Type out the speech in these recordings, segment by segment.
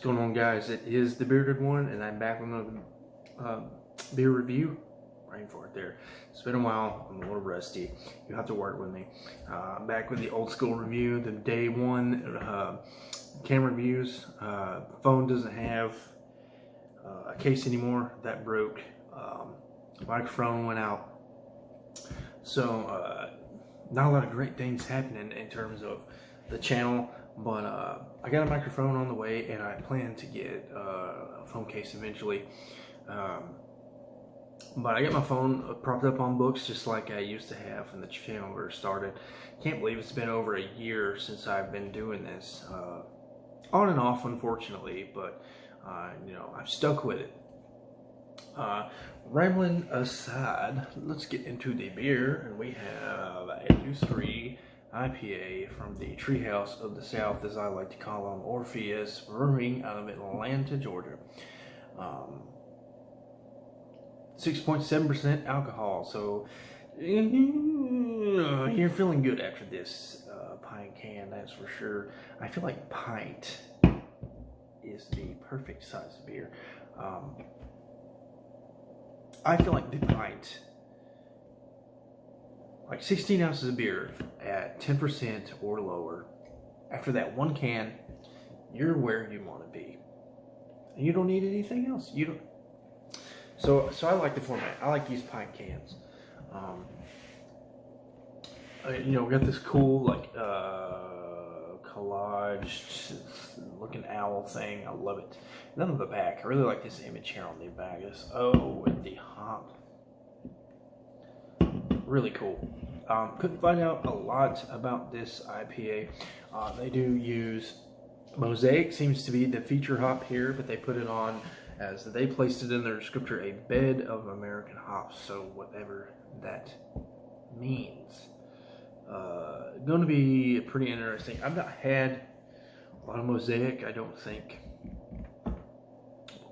What's going on, guys? It is the Bearded One, and I'm back with another beer review. Rain for it there. It's been a while. I'm a little rusty. You have to work with me. I'm back with the old school review, the day one camera reviews. Phone doesn't have a case anymore. That broke. Microphone went out. So not a lot of great things happening in terms of the channel. But I got a microphone on the way, and I plan to get a phone case eventually. But I got my phone propped up on books just like I used to have when the channel first started. Can't believe it's been over a year since I've been doing this. On and off, unfortunately, but you know, I've stuck with it. Rambling aside, let's get into the beer, and we have a Elusary IPA from the Treehouse of the South, as I like to call them, Orpheus Brewing, out of Atlanta, Georgia. 6.7% alcohol, so you're feeling good after this pint can, that's for sure. I feel like pint is the perfect size of beer. I feel like the pint, like 16 ounces of beer at 10% or lower, after that one can, you're where you want to be. And you don't need anything else. You don't. So I like the format. I like these pint cans. You know, we got this cool like collage looking owl thing. I love it. And then on the back, I really like this image here on the back. This O with the hop. Really cool. Couldn't find out a lot about this IPA. They do use Mosaic, seems to be the feature hop here, but they put it on, as they placed it in their descriptor, a bed of American hops. So whatever that means. Going to be pretty interesting. I've not had a lot of Mosaic, I don't think.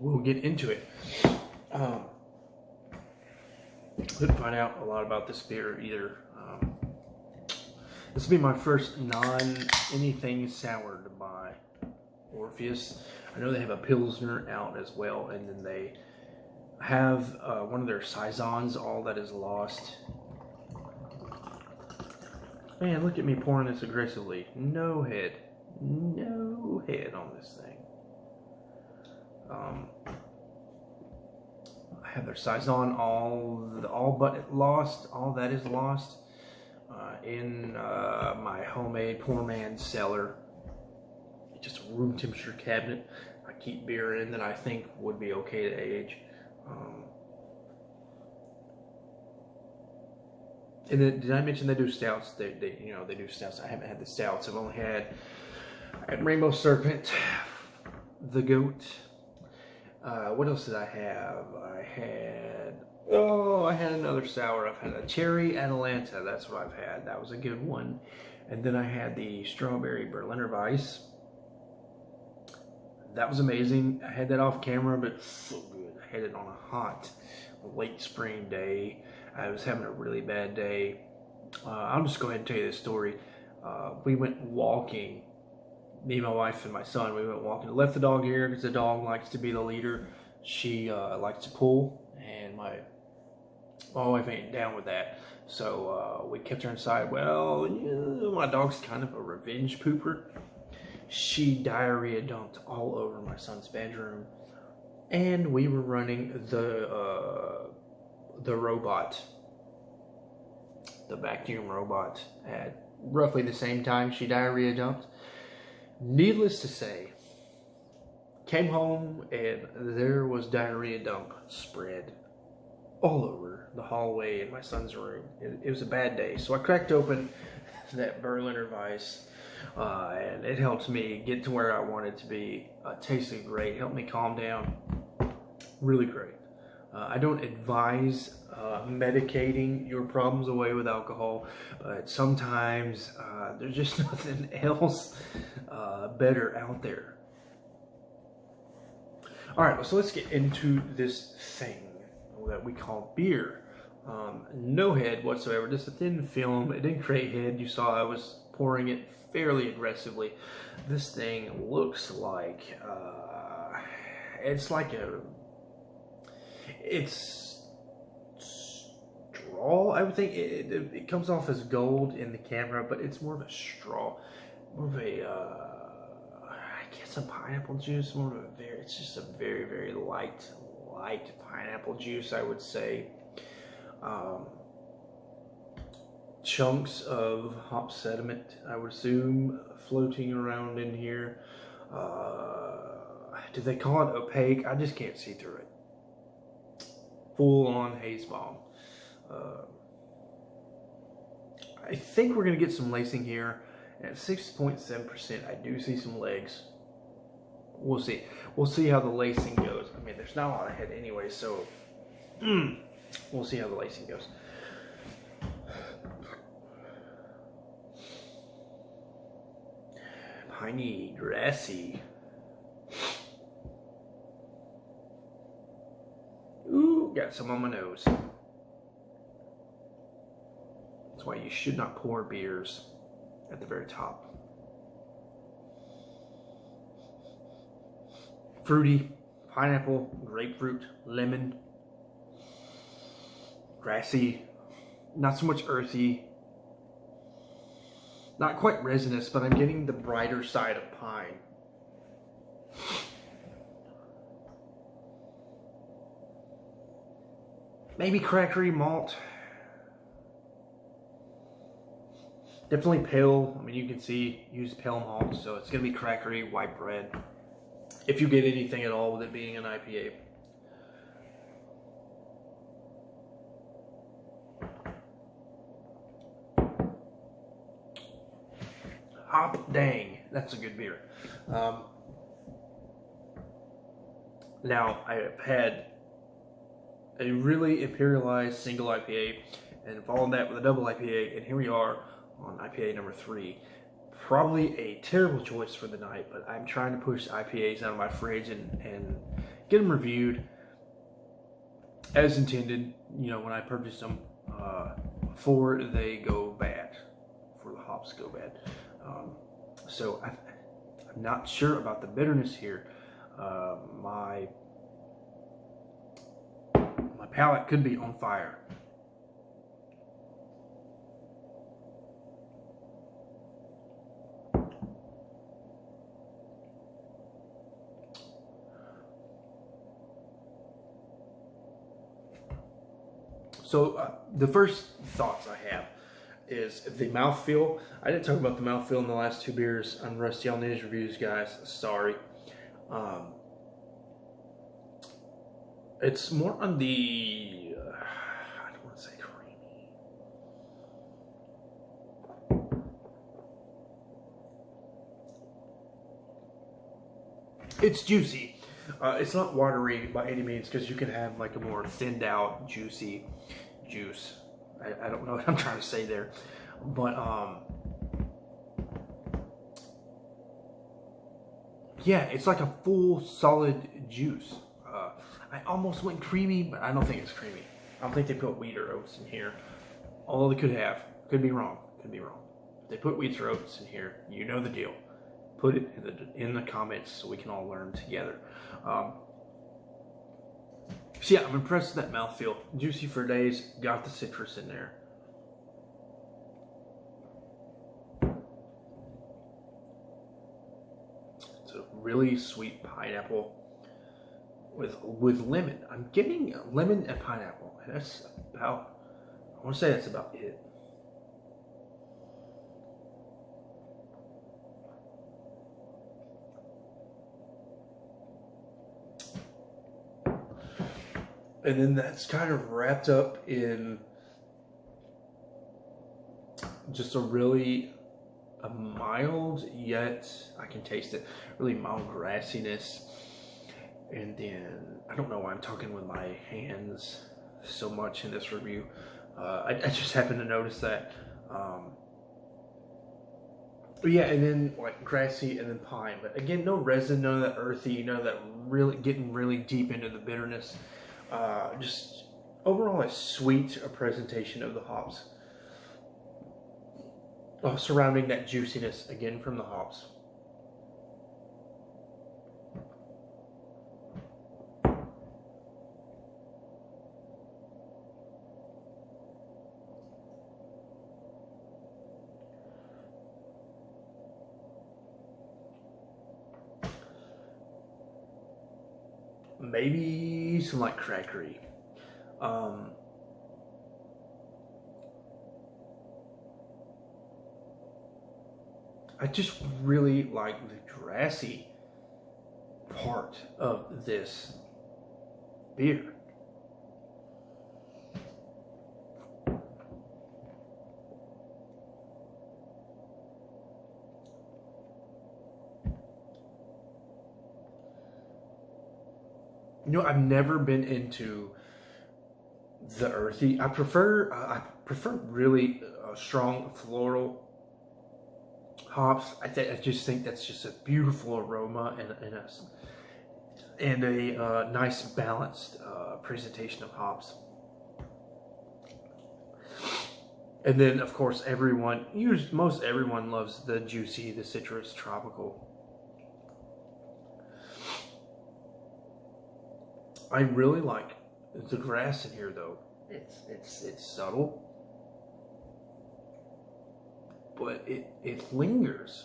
We'll get into it. Couldn't find out a lot about this beer either. This will be my first non-anything soured by Orpheus. I know they have a Pilsner out as well, and then they have one of their Saisons, All That Is Lost. Man, look at me pouring this aggressively. No head on this thing. I have their Saison, all but lost, All That Is Lost, in my homemade poor man's cellar. Just a room temperature cabinet. I keep beer in that I think would be okay to age. And then, did I mention they do stouts? They do stouts. I haven't had the stouts. I've only had Rainbow Serpent, the Goat. What else did I have? I had another sour. I've had a Cherry Atalanta. That's what I've had. That was a good one. And then I had the Strawberry Berliner Weiss. That was amazing. I had that off camera, but so good. I had it on a hot, late spring day. I was having a really bad day. I'll just go ahead and tell you this story. We went walking. Me, my wife, and my son, we went walking. I left the dog here because the dog likes to be the leader. She likes to pull, and my wife ain't down with that. So we kept her inside. Well, my dog's kind of a revenge pooper. She diarrhea dumped all over my son's bedroom, and we were running the robot, the vacuum robot, at roughly the same time she diarrhea dumped. Needless to say, came home and there was diarrhea dump spread all over the hallway in my son's room. It was a bad day, so I cracked open that Berliner Weiss, and it helped me get to where I wanted to be. Tasted great, helped me calm down. Really great. I don't advise medicating your problems away with alcohol, but sometimes there's just nothing else better out there. Alright, so let's get into this thing that we call beer. No head whatsoever, just a thin film. It didn't create head. You saw I was pouring it fairly aggressively. This thing looks like it's like it's straw. I would think it comes off as gold in the camera, but it's more of a straw, more of a I guess a pineapple juice. More of a it's just a very, very light pineapple juice, I would say. Chunks of hop sediment, I would assume, floating around in here. Do they call it opaque? I just can't see through it. Full on haze bomb. I think we're going to get some lacing here. At 6.7%, I do see some legs. We'll see. We'll see how the lacing goes. I mean, there's not a lot of head anyway, so we'll see how the lacing goes. Piney, grassy. Ooh, got some on my nose. That's why you should not pour beers at the very top. Fruity, pineapple, grapefruit, lemon, grassy, not so much earthy, not quite resinous, but I'm getting the brighter side of pine. Maybe crackery malt. Definitely pale. I mean, you can see, use pale malt, so it's going to be crackery, white bread. If you get anything at all with it being an IPA. Hop dang, that's a good beer. Now, I have had a really imperialized single IPA and followed that with a double IPA, and here we are on IPA number 3. Probably a terrible choice for the night, but I'm trying to push IPAs out of my fridge and get them reviewed as intended, you know, when I purchased them, before they go bad, before the hops go bad. So I'm not sure about the bitterness here. My palate could be on fire. So the first thoughts I have is the mouthfeel. I didn't talk about the mouthfeel in the last 2 beers on Rusty on Ninja Reviews, guys. Sorry. It's more on the, I don't want to say creamy. It's juicy. It's not watery by any means, because you can have like a more thinned out, juicy juice. I don't know what I'm trying to say there, but yeah, it's like a full solid juice. I almost went creamy, but I don't think it's creamy. I don't think they put wheat or oats in here, although they could have. Could be wrong. Could be wrong. If they put wheat or oats in here, you know the deal. Put it in the comments so we can all learn together. So yeah, I'm impressed with that mouthfeel. Juicy for days, got the citrus in there. It's a really sweet pineapple with lemon. I'm getting lemon and pineapple, and that's about, I want to say that's about it. And then that's kind of wrapped up in just a really mild, yet I can taste it, really mild grassiness. And then, I don't know why I'm talking with my hands so much in this review. I just happened to notice that. But yeah, and then like grassy and then pine. But again, no resin, none of that earthy, none of that really getting really deep into the bitterness. Just overall a sweet presentation of the hops. Surrounding that juiciness again from the hops. maybe some like crackery. I just really like the grassy part of this beer. You know, I've never been into the earthy. I prefer really strong floral hops. I just think that's just a beautiful aroma and a nice balanced presentation of hops. And then, of course, most everyone loves the juicy, the citrus, tropical. I really like the grass in here, though. It's subtle, but it lingers.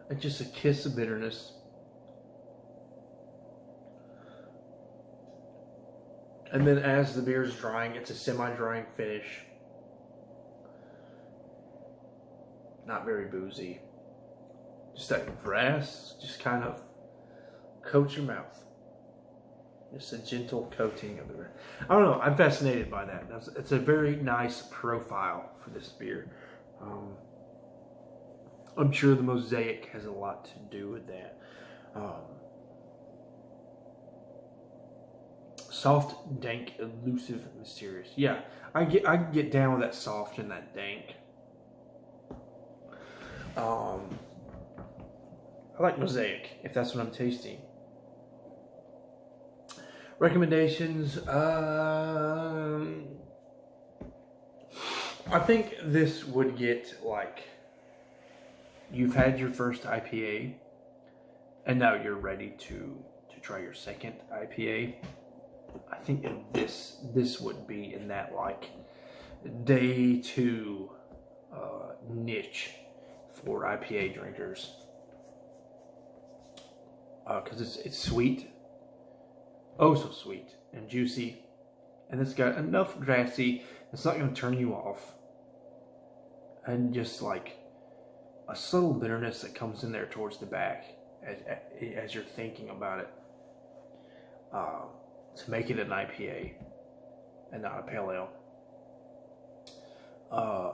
It's just a kiss of bitterness. And then as the beer is drying, it's a semi-drying finish. Not very boozy. Just that grass just kind of coats your mouth. Just a gentle coating of the grass. I don't know. I'm fascinated by that. It's a very nice profile for this beer. I'm sure the mosaic has a lot to do with that. Soft, dank, elusive, mysterious. Yeah, I get down with that soft and that dank. I like mosaic, if that's what I'm tasting. Recommendations. I think this would get like, you've had your first IPA and now you're ready to try your second IPA. I think this would be in that like day 2 niche for IPA drinkers, because it's sweet, oh so sweet and juicy, and it's got enough grassy. It's not going to turn you off, and just like a subtle bitterness that comes in there towards the back as you're thinking about it, to make it an IPA and not a pale ale.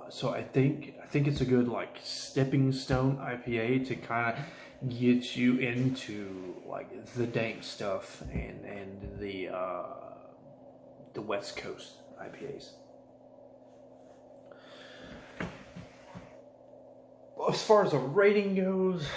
So I think it's a good like stepping stone IPA to kind of get you into like the dank stuff and the West Coast IPAs. As far as a rating goes,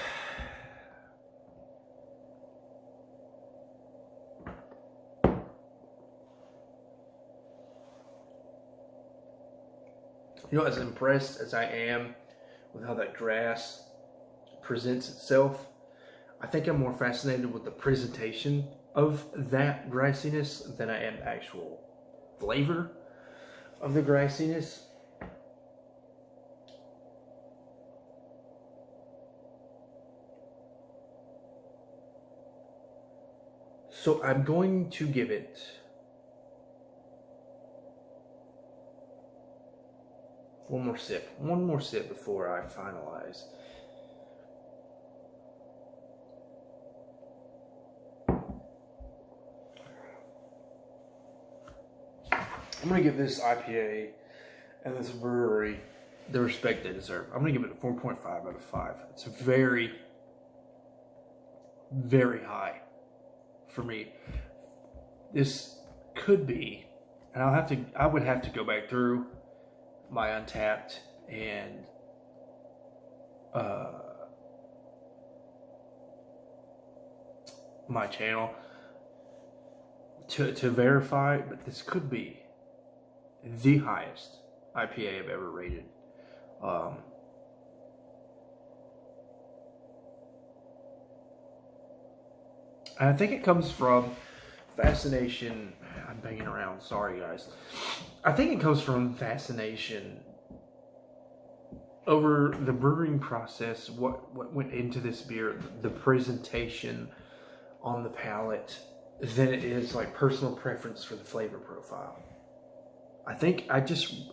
you know, as impressed as I am with how that grass presents itself, I think I'm more fascinated with the presentation of that grassiness than I am the actual flavor of the grassiness. So I'm going to give it one more sip before I finalize. I'm going to give this IPA and this brewery the respect they deserve. I'm going to give it a 4.5 out of 5. It's very, very high for me. This could be, and I would have to go back through my Untapped and my channel to verify, but this could be the highest IPA I've ever rated. And I think it comes from fascination. I'm banging around, sorry guys. I think it comes from fascination over the brewing process, what went into this beer, the presentation on the palate, than it is like personal preference for the flavor profile. I think I'm just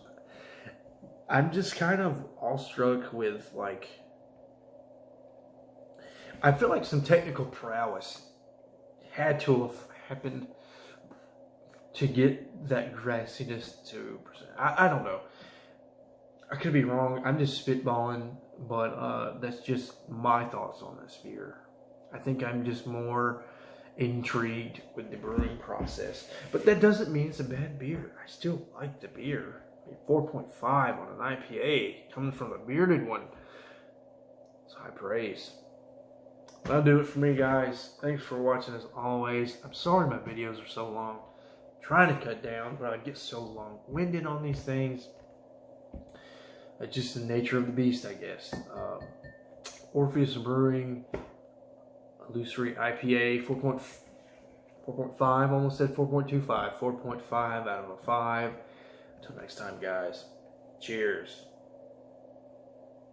kind of awestruck with, like, I feel like some technical prowess had to have happened to get that grassiness to present. I don't know. I could be wrong. I'm just spitballing, but that's just my thoughts on this beer. I think I'm just more intrigued with the brewing process. But that doesn't mean it's a bad beer. I still like the beer. 4.5 on an IPA, coming from a bearded one. It's high praise. That'll do it for me, guys. Thanks for watching as always. I'm sorry my videos are so long. I'm trying to cut down, but I get so long-winded on these things. It's just the nature of the beast, I guess. Orpheus Brewing, Elusary IPA, 4.5, almost said 4.25. 4.5 out of a 5. Until next time, guys. Cheers.